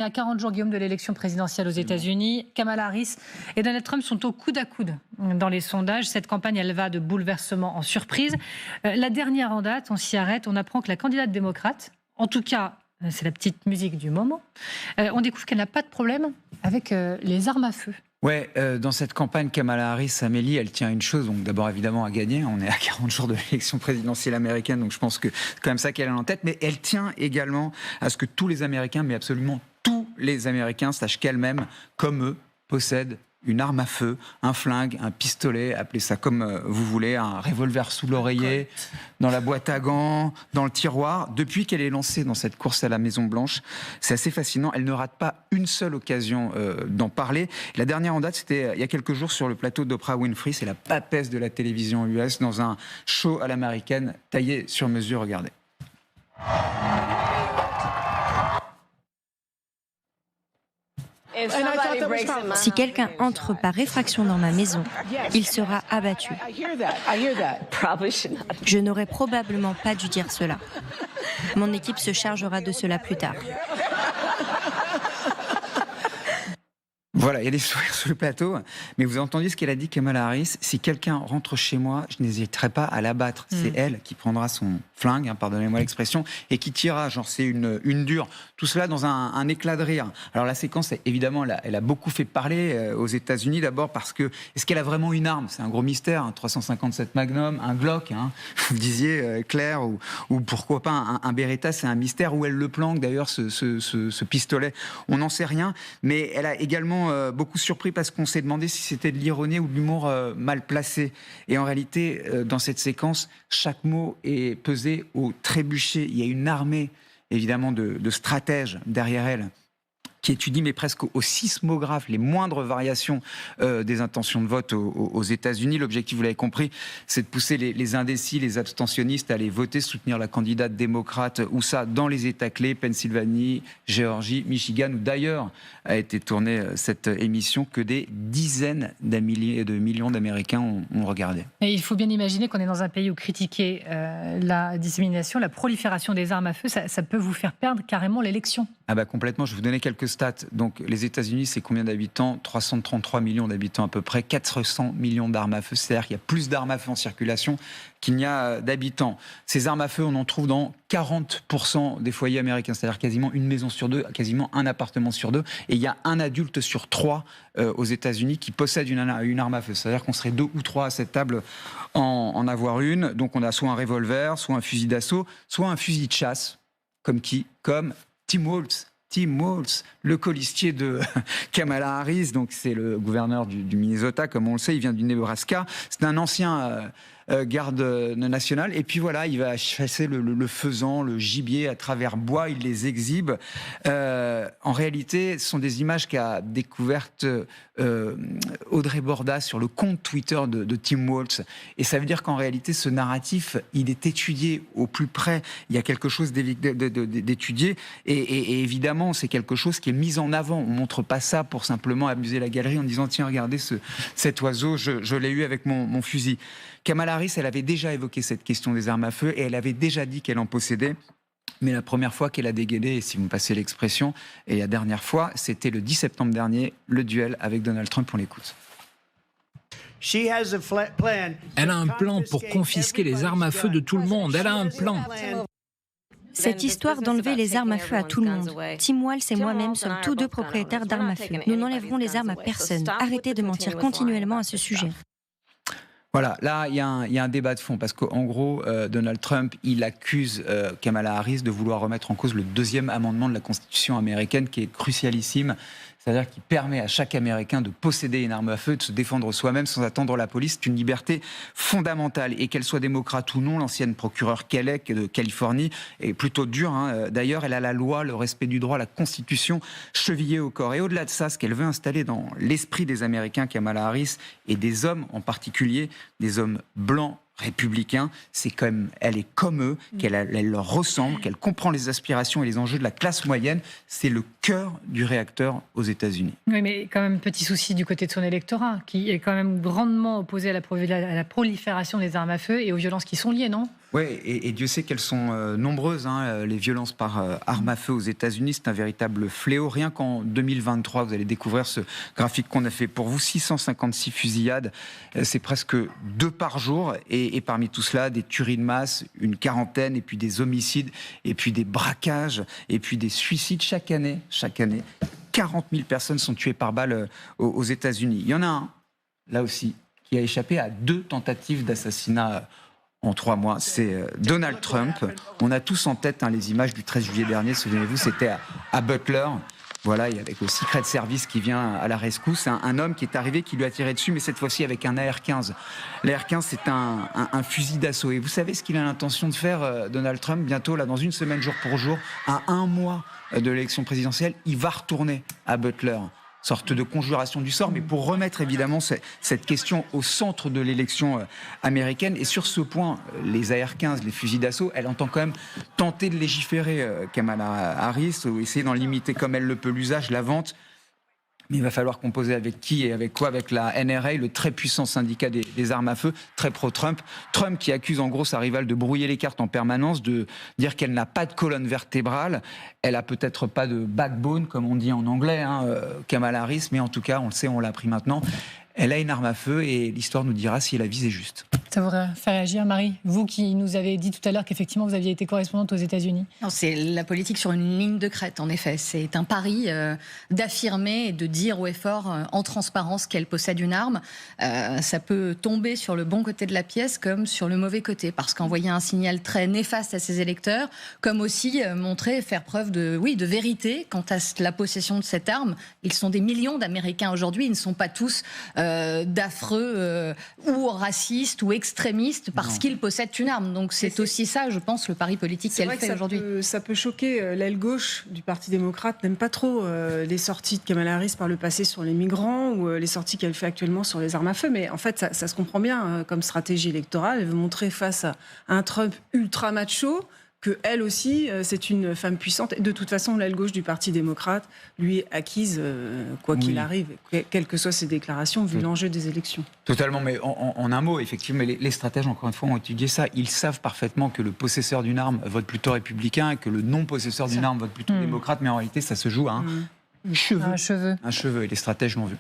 À 40 jours, Guillaume, de l'élection présidentielle aux États-Unis, Kamala Harris et Donald Trump sont au coude à coude dans les sondages. Cette campagne, elle va de bouleversement en surprise. La dernière en date, on s'y arrête, on apprend que la candidate démocrate, en tout cas, c'est la petite musique du moment, on découvre qu'elle n'a pas de problème avec les armes à feu. Ouais, dans cette campagne, Kamala Harris, Amélie, elle tient une chose, donc d'abord évidemment à gagner. On est à 40 jours de l'élection présidentielle américaine, donc je pense que c'est quand même ça qu'elle a en tête. Mais elle tient également à ce que tous les Américains, mais absolument tous les Américains, sachent qu'elle-même, comme eux, possède une arme à feu, un flingue, un pistolet, appelez ça comme vous voulez, un revolver sous l'oreiller, dans la boîte à gants, dans le tiroir. Depuis qu'elle est lancée dans cette course à la Maison-Blanche, c'est assez fascinant. Elle ne rate pas une seule occasion d'en parler. La dernière en date, c'était il y a quelques jours sur le plateau d'Oprah Winfrey. C'est la papesse de la télévision US dans un show à l'américaine, taillé sur mesure. Regardez. Si quelqu'un entre par effraction dans ma maison, il sera abattu. Je n'aurais probablement pas dû dire cela. Mon équipe se chargera de cela plus tard. Voilà, il y a des sourires sur le plateau, mais vous avez entendu ce qu'elle a dit, Kamala Harris. Si quelqu'un rentre chez moi, je n'hésiterai pas à l'abattre. C'est elle qui prendra son flingue, pardonnez-moi l'expression, et qui tirera, genre c'est une dure. Tout cela dans un éclat de rire. Alors la séquence, évidemment, elle a beaucoup fait parler aux États-Unis, d'abord parce que, est-ce qu'elle a vraiment une arme? C'est un gros mystère, 357 Magnum, un Glock, vous le disiez, Claire, ou pourquoi pas un Beretta, c'est un mystère. Où elle le planque, d'ailleurs, ce pistolet, on n'en sait rien, mais elle a également beaucoup surpris parce qu'on s'est demandé si c'était de l'ironie ou de l'humour mal placé. Et en réalité, dans cette séquence, chaque mot est pesé au trébuchet. Il y a une armée, évidemment, de stratèges derrière elle, qui étudie, mais presque au sismographe, les moindres variations des intentions de vote aux États-Unis. L'objectif, vous l'avez compris, c'est de pousser les indécis, les abstentionnistes à aller voter, soutenir la candidate démocrate, ou ça, dans les États clés, Pennsylvanie, Géorgie, Michigan, où d'ailleurs a été tournée cette émission que des dizaines de millions d'Américains ont regardé. Et il faut bien imaginer qu'on est dans un pays où critiquer la dissémination, la prolifération des armes à feu, ça peut vous faire perdre carrément l'élection. Ah bah complètement, je vais vous donner quelques stats. Donc les États-Unis, c'est combien d'habitants? 333 millions d'habitants à peu près, 400 millions d'armes à feu. C'est-à-dire qu'il y a plus d'armes à feu en circulation qu'il n'y a d'habitants. Ces armes à feu, on en trouve dans 40% des foyers américains, c'est-à-dire quasiment une maison sur deux, quasiment un appartement sur deux. Et il y a un adulte sur trois aux États-Unis qui possède une arme à feu. C'est-à-dire qu'on serait 2 ou 3 à cette table en avoir une. Donc on a soit un revolver, soit un fusil d'assaut, soit un fusil de chasse. Comme qui? Comme Tim Walz, le colistier de Kamala Harris, donc c'est le gouverneur du Minnesota, comme on le sait, il vient du Nebraska. C'est un ancien garde national. Et puis voilà, il va chasser le faisan, le gibier à travers bois, il les exhibe. En réalité, ce sont des images qu'a découvertes Audrey Bordas sur le compte Twitter de Tim Walz. Et ça veut dire qu'en réalité, ce narratif, il est étudié au plus près. Il y a quelque chose d'étudié. Et évidemment, c'est quelque chose qui est mis en avant. On ne montre pas ça pour simplement amuser la galerie en disant « Tiens, regardez cet oiseau, je l'ai eu avec mon fusil ». Kamala Harris, elle avait déjà évoqué cette question des armes à feu et elle avait déjà dit qu'elle en possédait. Mais la première fois qu'elle a dégainé, et si vous me passez l'expression, et la dernière fois, c'était le 10 septembre dernier, le duel avec Donald Trump. On l'écoute. Elle a un plan pour confisquer les armes à feu de tout le monde. Elle a un plan. Cette histoire d'enlever les armes à feu à tout le monde. Tim Walz et moi-même sommes tous deux propriétaires d'armes à feu. Nous n'enlèverons les armes à personne. Arrêtez de mentir continuellement à ce sujet. Voilà, là, il y a un débat de fond, parce qu'en gros, Donald Trump, il accuse Kamala Harris de vouloir remettre en cause le 2e amendement de la Constitution américaine, qui est crucialissime, c'est-à-dire qui permet à chaque Américain de posséder une arme à feu, de se défendre soi-même sans attendre la police. C'est une liberté fondamentale. Et qu'elle soit démocrate ou non, l'ancienne procureure Kelley de Californie est plutôt dure. D'ailleurs, elle a la loi, le respect du droit, la Constitution chevillée au corps. Et au-delà de ça, ce qu'elle veut installer dans l'esprit des Américains, Kamala Harris, et des hommes en particulier, des hommes blancs, républicains, c'est comme elle est comme eux, elle leur ressemble, qu'elle comprend les aspirations et les enjeux de la classe moyenne. C'est le cœur du réacteur aux États-Unis. Oui, mais quand même petit souci du côté de son électorat, qui est quand même grandement opposé à la prolifération des armes à feu et aux violences qui sont liées, non ? Oui, et Dieu sait qu'elles sont nombreuses, hein, les violences par arme à feu aux États-Unis. C'est un véritable fléau. Rien qu'en 2023, vous allez découvrir ce graphique qu'on a fait pour vous, 656 fusillades, c'est presque 2 par jour. Et parmi tout cela, des tueries de masse, une quarantaine, et puis des homicides, et puis des braquages, et puis des suicides chaque année. 40 000 personnes sont tuées par balle aux États-Unis. Il y en a un, là aussi, qui a échappé à 2 tentatives d'assassinat en 3 mois, c'est Donald Trump. On a tous en tête les images du 13 juillet dernier, souvenez-vous, c'était à Butler. Voilà, et avec le Secret Service qui vient à la rescousse, un homme qui est arrivé, qui lui a tiré dessus, mais cette fois-ci avec un AR-15. L'AR-15, c'est un fusil d'assaut. Et vous savez ce qu'il a l'intention de faire, Donald Trump, bientôt, là, dans une semaine, jour pour jour, à 1 mois de l'élection présidentielle, il va retourner à Butler. Sorte de conjuration du sort, mais pour remettre évidemment cette question au centre de l'élection américaine. Et sur ce point, les AR-15, les fusils d'assaut, elle entend quand même tenter de légiférer, Kamala Harris, ou essayer d'en limiter comme elle le peut l'usage, la vente. Mais il va falloir composer avec qui et avec quoi? Avec la NRA, le très puissant syndicat des armes à feu, très pro-Trump. Trump qui accuse en gros sa rivale de brouiller les cartes en permanence, de dire qu'elle n'a pas de colonne vertébrale. Elle a peut-être pas de backbone, comme on dit en anglais, Kamala Harris, mais en tout cas, on le sait, on l'a appris maintenant. Elle a une arme à feu et l'histoire nous dira si la vise est juste. Ça vous fait réagir, Marie? Vous qui nous avez dit tout à l'heure qu'effectivement vous aviez été correspondante aux États-Unis. Non, c'est la politique sur une ligne de crête, en effet. C'est un pari d'affirmer et de dire haut et fort, en transparence, qu'elle possède une arme. Ça peut tomber sur le bon côté de la pièce comme sur le mauvais côté, parce qu'envoyer un signal très néfaste à ses électeurs, comme aussi montrer, faire preuve de vérité quant à la possession de cette arme. Ils sont des millions d'Américains aujourd'hui, ils ne sont pas tous d'affreux ou racistes ou extrémistes parce qu'ils possèdent une arme. Donc c'est aussi ça, je pense, le pari politique qu'elle fait aujourd'hui. Ça peut choquer. L'aile gauche du Parti démocrate n'aime pas trop les sorties de Kamala Harris par le passé sur les migrants ou les sorties qu'elle fait actuellement sur les armes à feu. Mais en fait, ça se comprend bien comme stratégie électorale. Elle veut montrer face à un Trump ultra macho qu'elle aussi, c'est une femme puissante. Et de toute façon, l'aile gauche du Parti démocrate lui est acquise, quoi qu'il arrive, quelles que soient ses déclarations, vu l'enjeu des élections. Totalement, mais en un mot, effectivement, les stratèges, encore une fois, ont étudié ça. Ils savent parfaitement que le possesseur d'une arme vote plutôt républicain et que le non-possesseur d'une arme vote plutôt démocrate, mais en réalité, ça se joue à un cheveu. Un cheveu. Un cheveu, et les stratèges l'ont vu.